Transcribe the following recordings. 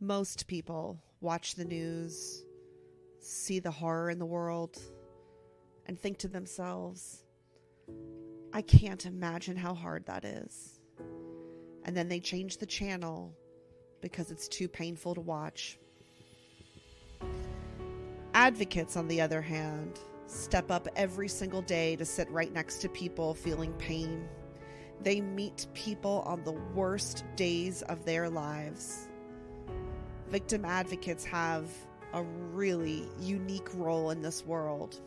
Most people watch the news, see the horror in the world, and think to themselves, I can't imagine how hard that is. And then they change the channel because it's too painful to watch. Advocates, on the other hand, step up every single day to sit right next to people feeling pain. They meet people on the worst days of their lives. Victim advocates have a really unique role in this world.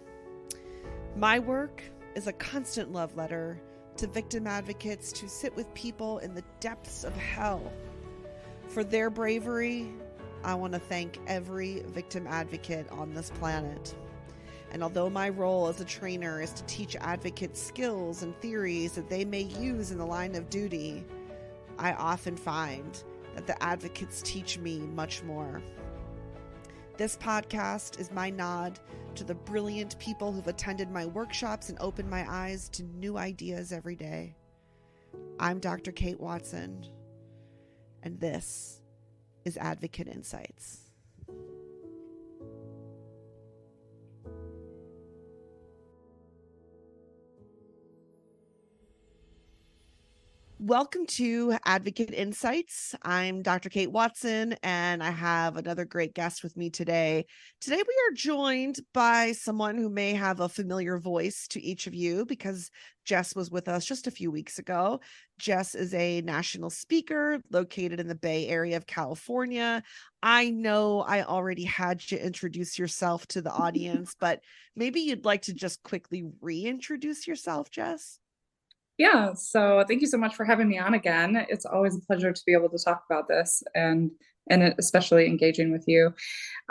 My work is a constant love letter to victim advocates to sit with people in the depths of hell. For their bravery, I want to thank every victim advocate on this planet. And although my role as a trainer is to teach advocates skills and theories that they may use in the line of duty, I often find that the advocates teach me much more. This podcast is my nod to the brilliant people who've attended my workshops and opened my eyes to new ideas every day. I'm Dr. Kate Watson, and this is Advocate Insights. Welcome to Advocate Insights. I'm Dr. Kate Watson, and I have another great guest with me today. Today, we are joined by someone who may have a familiar voice to each of you because Jess was with us just a few weeks ago. Jess is a national speaker located in the Bay Area of California. I know I already had you introduce yourself to the audience, but maybe you'd like to just quickly reintroduce yourself, Jess? Yeah, so thank you so much for having me on again. It's always a pleasure to be able to talk about this and especially engaging with you.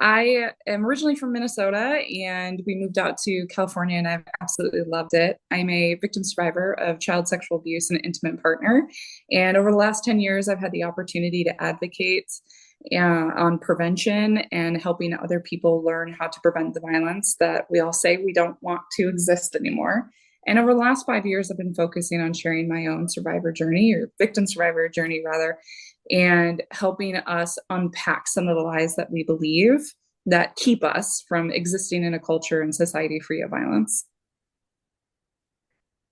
I am originally from Minnesota and we moved out to California and I've absolutely loved it. I'm a victim survivor of child sexual abuse and intimate partner. And over the last 10 years, I've had the opportunity to advocate on prevention and helping other people learn how to prevent the violence that we all say we don't want to exist anymore. And over the last 5 years, I've been focusing on sharing my own survivor journey or victim survivor journey rather, and helping us unpack some of the lies that we believe that keep us from existing in a culture and society free of violence.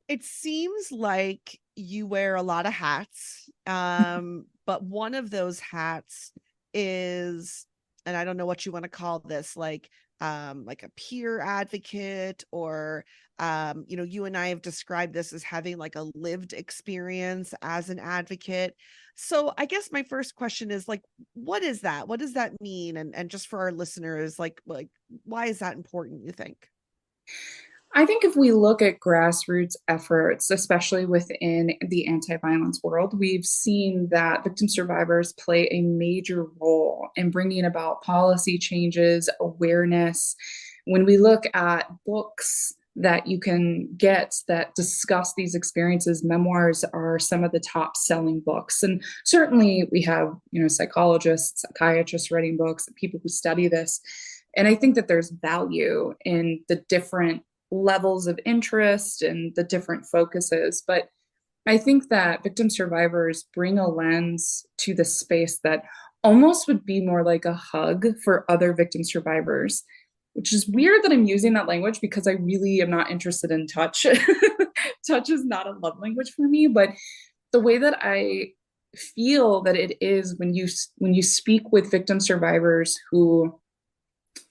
It seems like you wear a lot of hats, but one of those hats is, and I don't know what you want to call this, like a peer advocate, or you and I have described this as having like a lived experience as an advocate. So I guess my first question is like, what is that? What does that mean? And just for our listeners, like why is that important, you think? I think if we look at grassroots efforts, especially within the anti-violence world, we've seen that victim survivors play a major role in bringing about policy changes, awareness. When we look at books that you can get that discuss these experiences, memoirs are some of the top selling books. And certainly we have, psychologists, psychiatrists writing books, people who study this. And I think that there's value in the different levels of interest and the different focuses. But I think that victim survivors bring a lens to the space that almost would be more like a hug for other victim survivors, which is weird that I'm using that language because I really am not interested in touch. Touch is not a love language for me, but the way that I feel that it is when you speak with victim survivors who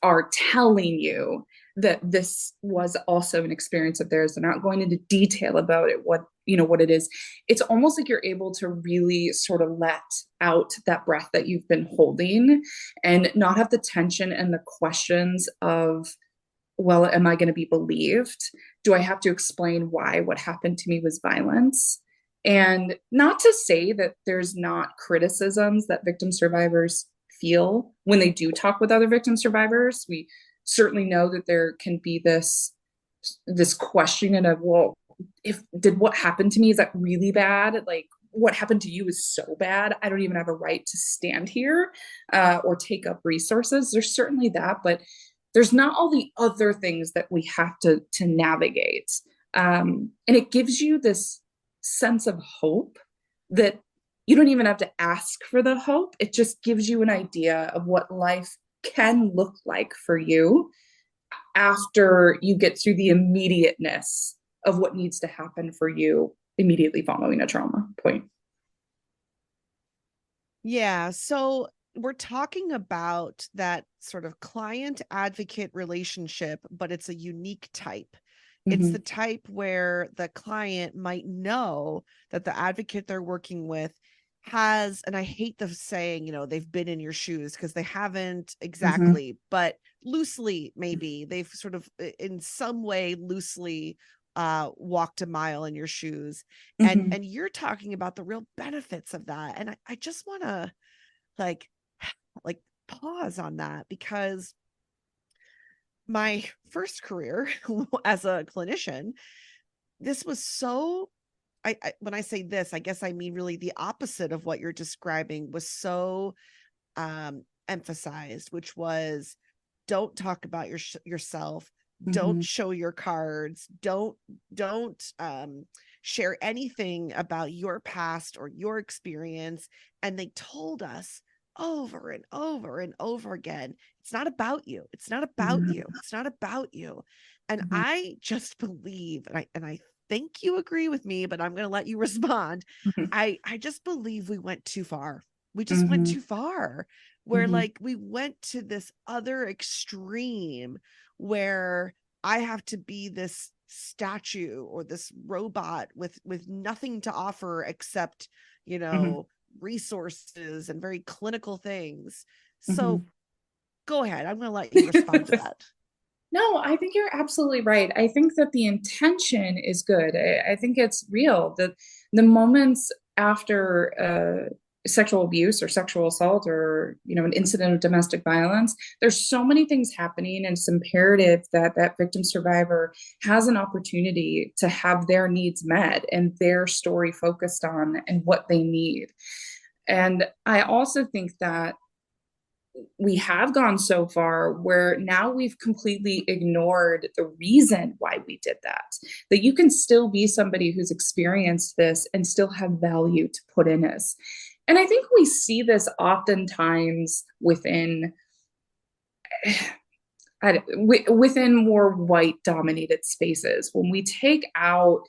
are telling you that this was also an experience of theirs. They're not going into detail about it, what it is. It's almost like you're able to really sort of let out that breath that you've been holding and not have the tension and the questions of, well, am I going to be believed? Do I have to explain why what happened to me was violence? And not to say that there's not criticisms that victim survivors feel when they do talk with other victim survivors. We certainly know that there can be this question of, well, did what happened to me, is that really bad? Like what happened to you is so bad. I don't even have a right to stand here or take up resources. There's certainly that, but there's not all the other things that we have to navigate. And it gives you this sense of hope that You don't even have to ask for the hope. It just gives you an idea of what life can look like for you after you get through the immediateness of what needs to happen for you immediately following a trauma point. Yeah. So we're talking about that sort of client advocate relationship, but it's a unique type. It's the Mm-hmm. type where the client might know that the advocate they're working with has, and I hate the saying, they've been in your shoes because they haven't Mm-hmm. exactly, but loosely, maybe they've sort of in some way loosely walked a mile in your shoes. and Mm-hmm. and you're talking about the real benefits of that, and I just want to like like pause on that, because my first career as a clinician, this was so when I say this, I guess I mean really the opposite of what you're describing was so emphasized, which was don't talk about yourself, don't Mm-hmm. show your cards, don't share anything about your past or your experience. And they told us over and over and over again, it's not about you, it's not about you, it's not about you. And Mm-hmm. I just believe, and I think you agree with me, but I'm going to let you respond. Mm-hmm. I just believe we went too far. We just went Mm-hmm. too far, where Mm-hmm. like we went to this other extreme where I have to be this statue or this robot with nothing to offer except, you Mm-hmm. know, resources and very clinical things. So Mm-hmm. go ahead. I'm going to let you respond to that. No, I think you're absolutely right. I think that the intention is good. I think it's real. The moments after sexual abuse or sexual assault or an incident of domestic violence, there's so many things happening, and it's imperative that that victim survivor has an opportunity to have their needs met and their story focused on and what they need. And I also think that we have gone so far where now we've completely ignored the reason why we did that you can still be somebody who's experienced this and still have value to put in us. And I think we see this oftentimes within more white dominated spaces when we take out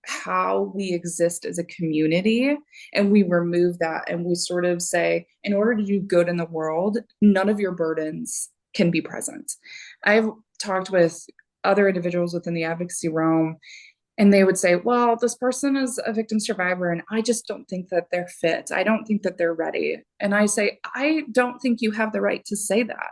how we exist as a community and we remove that and we sort of say, in order to do good in the world, none of your burdens can be present. I've talked with other individuals within the advocacy realm, and they would say, well, this person is a victim survivor and I just don't think that they're fit, I don't think that they're ready. And I say, I don't think you have the right to say that.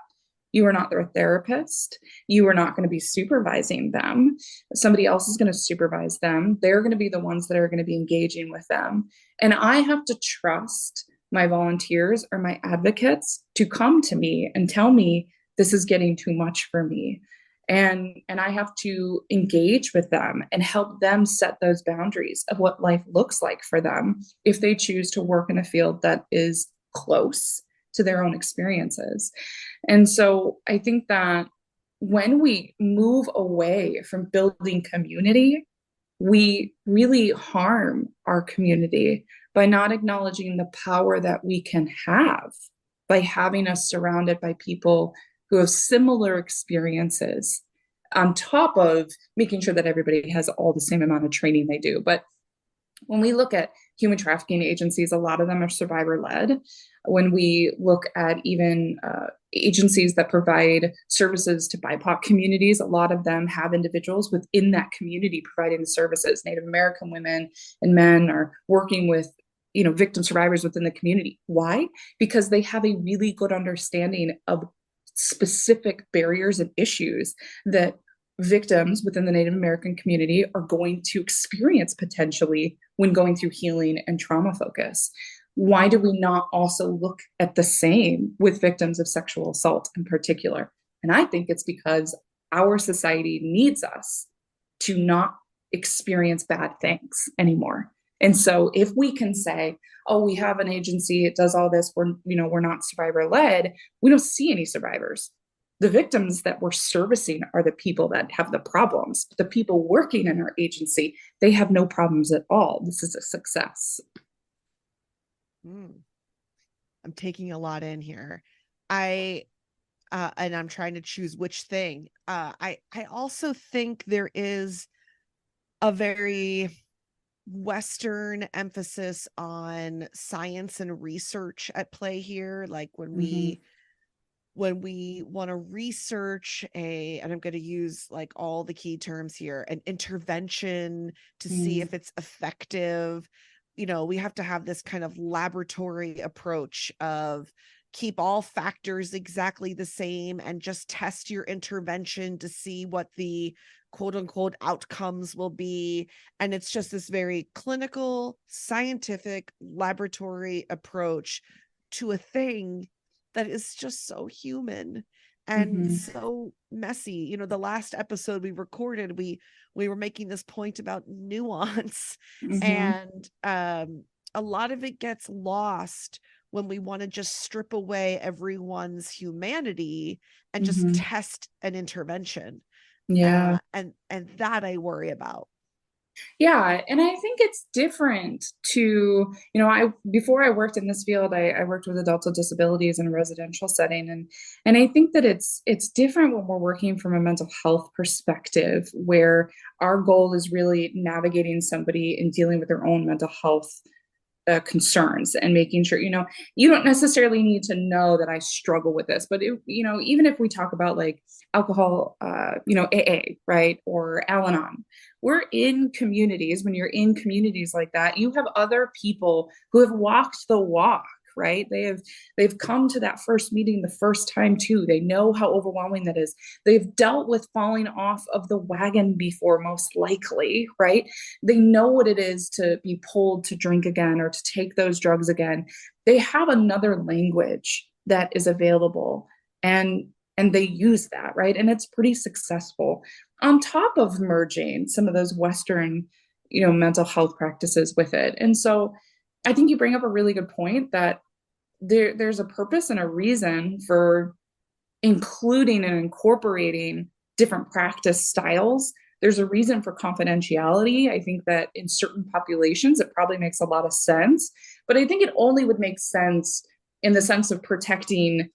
You are not their therapist. You are not going to be supervising them. Somebody else is going to supervise them. They're going to be the ones that are going to be engaging with them. And I have to trust my volunteers or my advocates to come to me and tell me this is getting too much for me. And I have to engage with them and help them set those boundaries of what life looks like for them if they choose to work in a field that is close to their own experiences. And so I think that when we move away from building community, we really harm our community by not acknowledging the power that we can have by having us surrounded by people who have similar experiences, on top of making sure that everybody has all the same amount of training they do. But when we look at human trafficking agencies, a lot of them are survivor led. When we look at even agencies that provide services to BIPOC communities, a lot of them have individuals within that community providing the services. Native American women and men are working with victim survivors within the community. Why? Because they have a really good understanding of specific barriers and issues that victims within the Native American community are going to experience potentially when going through healing and trauma focus. Why do we not also look at the same with victims of sexual assault in particular? And I think it's because our society needs us to not experience bad things anymore. And so if we can say, oh, we have an agency, it does all this, we're not survivor led, we don't see any survivors. The victims that we're servicing are the people that have the problems. The people working in our agency, they have no problems at all. This is a success. I'm taking a lot in here. I and I'm trying to choose which thing. I also think there is a very Western emphasis on science and research at play here. Like Mm-hmm. when we want to research and I'm going to use like all the key terms here, an intervention to see Mm-hmm. if it's effective, we have to have this kind of laboratory approach of keep all factors exactly the same and just test your intervention to see what the quote unquote outcomes will be. And it's just this very clinical, scientific laboratory approach to a thing that is just so human and Mm-hmm. so messy. The last episode we recorded, we were making this point about nuance, Mm-hmm. and a lot of it gets lost when we want to just strip away everyone's humanity and just Mm-hmm. test an intervention. Yeah. And that I worry about. Yeah, and I think it's different to, I before I worked in this field, I worked with adults with disabilities in a residential setting, and I think that it's different when we're working from a mental health perspective, where our goal is really navigating somebody and dealing with their own mental health concerns and making sure, you don't necessarily need to know that I struggle with this, but even if we talk about like alcohol, AA, right, or Al-Anon, we're in communities. When you're in communities like that, you have other people who have walked the walk, right? They've come to that first meeting the first time too. They know how overwhelming that is. They've dealt with falling off of the wagon before, most likely, right? They know what it is to be pulled to drink again or to take those drugs again. They have another language that is available, and they use that, right? And it's pretty successful, on top of merging some of those Western, mental health practices with it. And so I think you bring up a really good point that there's a purpose and a reason for including and incorporating different practice styles. There's a reason for confidentiality. I think that in certain populations, it probably makes a lot of sense. But I think it only would make sense in the sense of protecting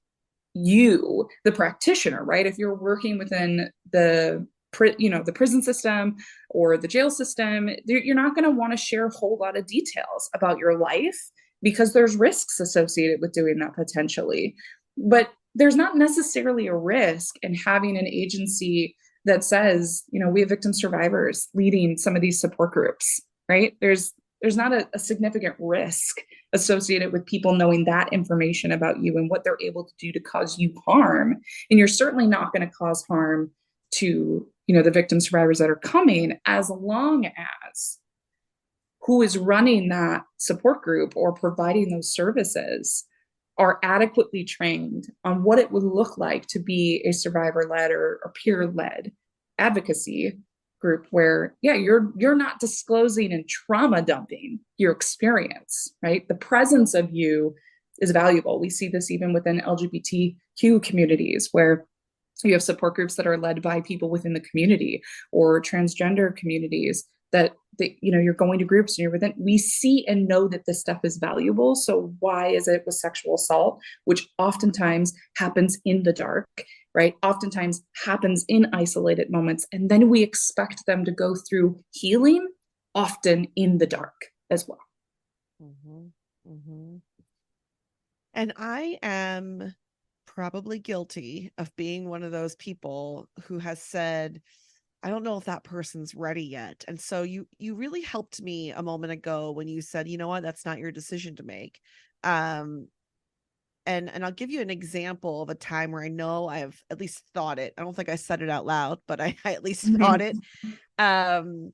you, the practitioner, right? If you're working within the prison system or the jail system, you're not going to want to share a whole lot of details about your life because there's risks associated with doing that potentially. But there's not necessarily a risk in having an agency that says, we have victim survivors leading some of these support groups, right? There's not a significant risk associated with people knowing that information about you and what they're able to do to cause you harm. And you're certainly not going to cause harm to, the victim survivors that are coming, as long as who is running that support group or providing those services are adequately trained on what it would look like to be a survivor-led or peer-led advocacy group, where you're not disclosing and trauma dumping your experience, right? The presence of you is valuable. We see this even within LGBTQ communities, where you have support groups that are led by people within the community, or transgender communities that you're going to groups and you're within. We see and know that this stuff is valuable. So why is it with sexual assault, which oftentimes happens in the dark, right? Oftentimes happens in isolated moments, and then we expect them to go through healing, often in the dark as well. Mm-hmm. Mm-hmm. And I am probably guilty of being one of those people who has said, I don't know if that person's ready yet. And so you really helped me a moment ago when you said, you know what, that's not your decision to make. Um, and I'll give you an example of a time where I know I've at least thought it. I don't think I said it out loud, but I at least thought it. Um,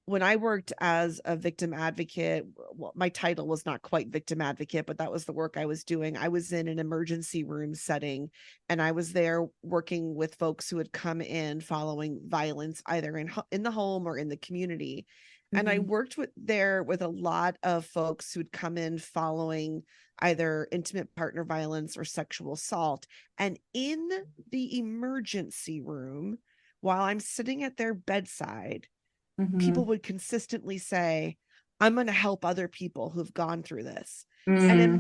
when I worked as a victim advocate, well, my title was not quite victim advocate, but that was the work I was doing. I was in an emergency room setting, and I was there working with folks who had come in following violence, either in the home or in the community. And I worked with a lot of folks who'd come in following either intimate partner violence or sexual assault. And in the emergency room, while I'm sitting at their bedside, people would consistently say, I'm going to help other people who've gone through this. And Mm-hmm.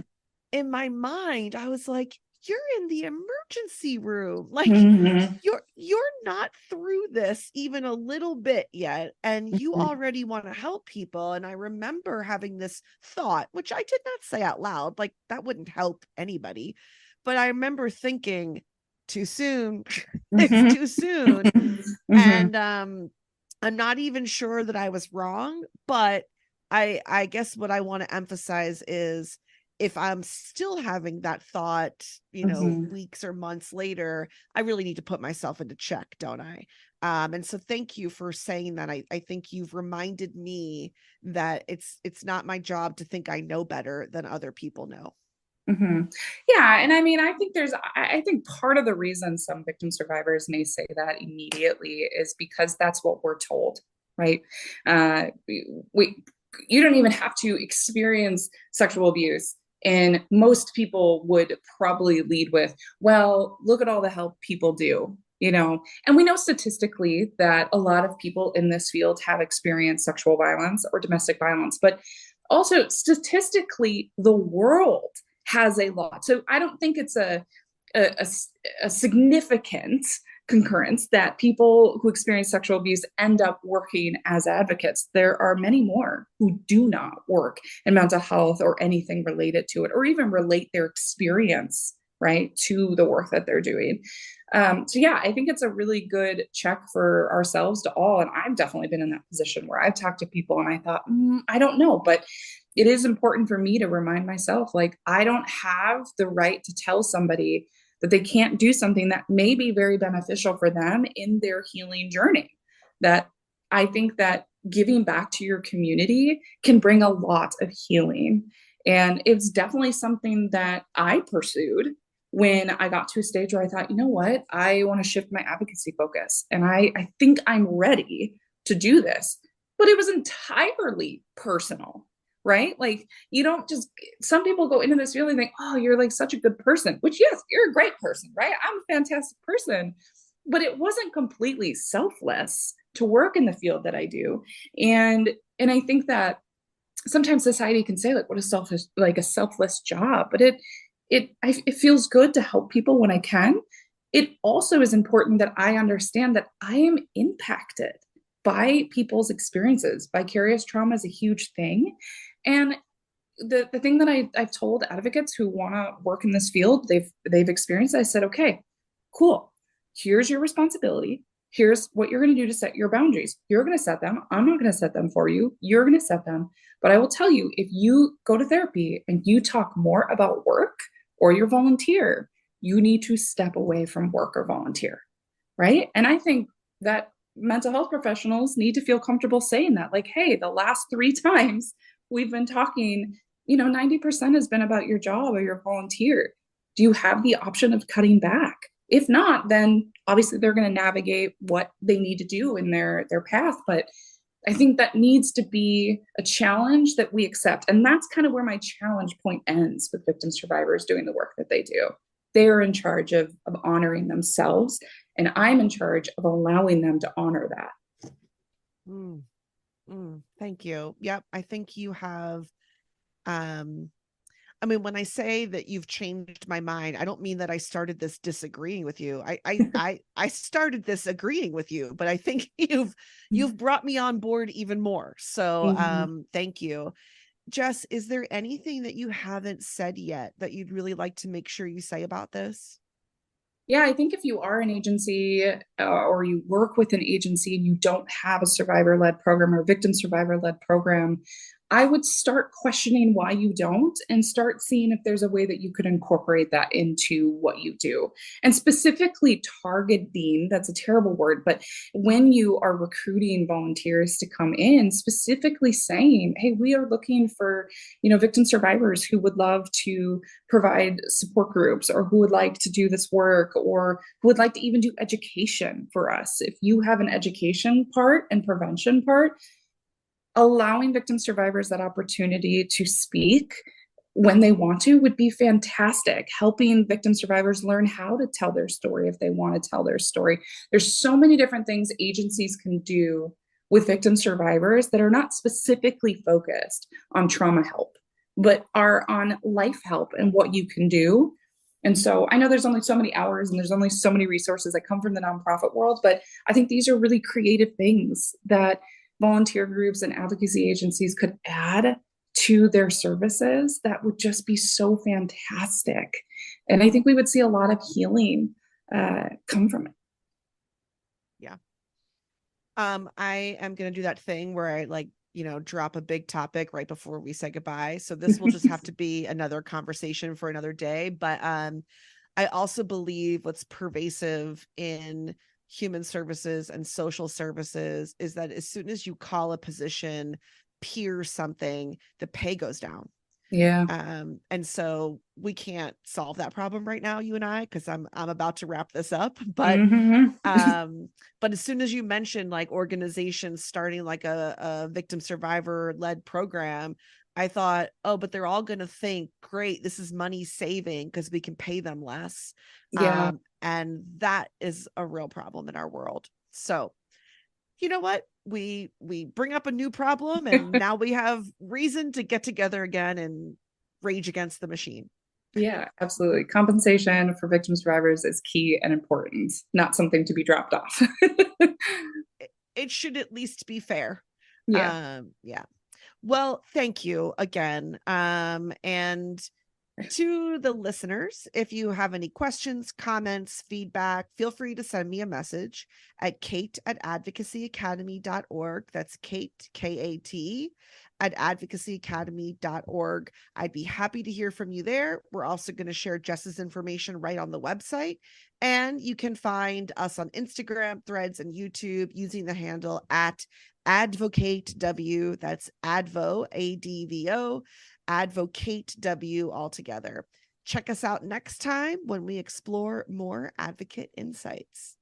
in my mind, I was like, you're in the emergency room. Like Mm-hmm. you're not through this even a little bit yet, and you Mm-hmm. already want to help people. And I remember having this thought, which I did not say out loud, like that wouldn't help anybody. But I remember thinking, too soon. It's Mm-hmm. too soon. Mm-hmm. And I'm not even sure that I was wrong, but I guess what I want to emphasize is if I'm still having that thought, Mm-hmm. weeks or months later, I really need to put myself into check, don't I? And so thank you for saying that. I think you've reminded me that it's not my job to think I know better than other people know. Mm-hmm. Yeah, and I mean, I think part of the reason some victim survivors may say that immediately is because that's what we're told, right? We you don't even have to experience sexual abuse, and most people would probably lead with, "Well, look at all the help people do." And we know statistically that a lot of people in this field have experienced sexual violence or domestic violence, but also statistically, the world has a lot. So I don't think it's a, a significant concurrence that people who experience sexual abuse end up working as advocates. There are many more who do not work in mental health or anything related to it, or even relate their experience, right, to the work that they're doing. So yeah, I think it's a really good check for ourselves to all. And I've definitely been in that position where I've talked to people and I thought, I don't know, but it is important for me to remind myself, like, I don't have the right to tell somebody that they can't do something that may be very beneficial for them in their healing journey. That I think that giving back to your community can bring a lot of healing. And it's definitely something that I pursued when I got to a stage where I thought, you know what, I want to shift my advocacy focus. And I think I'm ready to do this. But it was entirely personal, right? Like, you don't just, some people go into this feeling like, oh, you're like such a good person, which, yes, you're a great person, right? I'm a fantastic person. But it wasn't completely selfless to work in the field that I do. And I think that sometimes society can say, like, what a selfish, like a selfless job, but it feels good to help people when I can. It also is important that I understand that I am impacted by people's experiences. Vicarious trauma is a huge thing. And the thing that I've told advocates who want to work in this field, they've experienced, I said, okay, cool. Here's your responsibility. Here's what you're going to do to set your boundaries. You're going to set them. I'm not going to set them for you. You're going to set them. But I will tell you, if you go to therapy and you talk more about work or your volunteer, you need to step away from work or volunteer. Right. And I think that mental health professionals need to feel comfortable saying that, like, hey, the last 3 times we've been talking, 90% has been about your job or your volunteer. Do you have the option of cutting back? If not, then obviously they're going to navigate what they need to do in their path. But I think that needs to be a challenge that we accept. And that's kind of where my challenge point ends with victim survivors doing the work that they do. They are in charge of honoring themselves, and I'm in charge of allowing them to honor that. Mm, thank you. Yep, I think you have um I mean, when I say that you've changed my mind, I don't mean that I started this disagreeing with you. I started this agreeing with you, but I think you've brought me on board even more. So Mm-hmm. thank you. Jess, is there anything that you haven't said yet that you'd really like to make sure you say about this? Yeah, I think if you are an agency or you work with an agency and you don't have a survivor led program or victim survivor led program, I would start questioning why you don't and start seeing if there's a way that you could incorporate that into what you do. And specifically targeting, that's a terrible word, but when you are recruiting volunteers to come in, specifically saying, hey, we are looking for, victim survivors who would love to provide support groups or who would like to do this work or who would like to even do education for us. If you have an education part and prevention part, allowing victim survivors that opportunity to speak when they want to would be fantastic. Helping victim survivors learn how to tell their story if they want to tell their story. There's so many different things agencies can do with victim survivors that are not specifically focused on trauma help. but are on life help and what you can do. And so I know there's only so many hours and there's only so many resources that come from the nonprofit world, but I think these are really creative things that volunteer groups and advocacy agencies could add to their services that would just be so fantastic. And I think we would see a lot of healing come from it. Yeah. I am going to do that thing where I like, drop a big topic right before we say goodbye. So this will just have to be another conversation for another day. But I also believe what's pervasive in human services and social services is that as soon as you call a position peer something, the pay goes down. Yeah. And so we can't solve that problem right now, you and I, because I'm about to wrap this up. But but as soon as you mentioned like organizations starting like a victim survivor led program, I thought, oh, but they're all going to think, great, this is money saving because we can pay them less. Yeah. And that is a real problem in our world. So you know what? We bring up a new problem and now we have reason to get together again and rage against the machine. Yeah, absolutely. Compensation for victim survivors is key and important, not something to be dropped off. It should at least be fair. Yeah. Yeah. Well, thank you again. And to the listeners, if you have any questions, comments, feedback, feel free to send me a message at kate@advocacyacademy.org. That's Kate, K-A-T, at advocacyacademy.org. I'd be happy to hear from you there. We're also going to share Jess's information right on the website. And you can find us on Instagram, Threads, and YouTube using the handle at AdvocateW. That's Advo, A-D-V-O. Advocate W altogether. Check us out next time when we explore more advocate insights.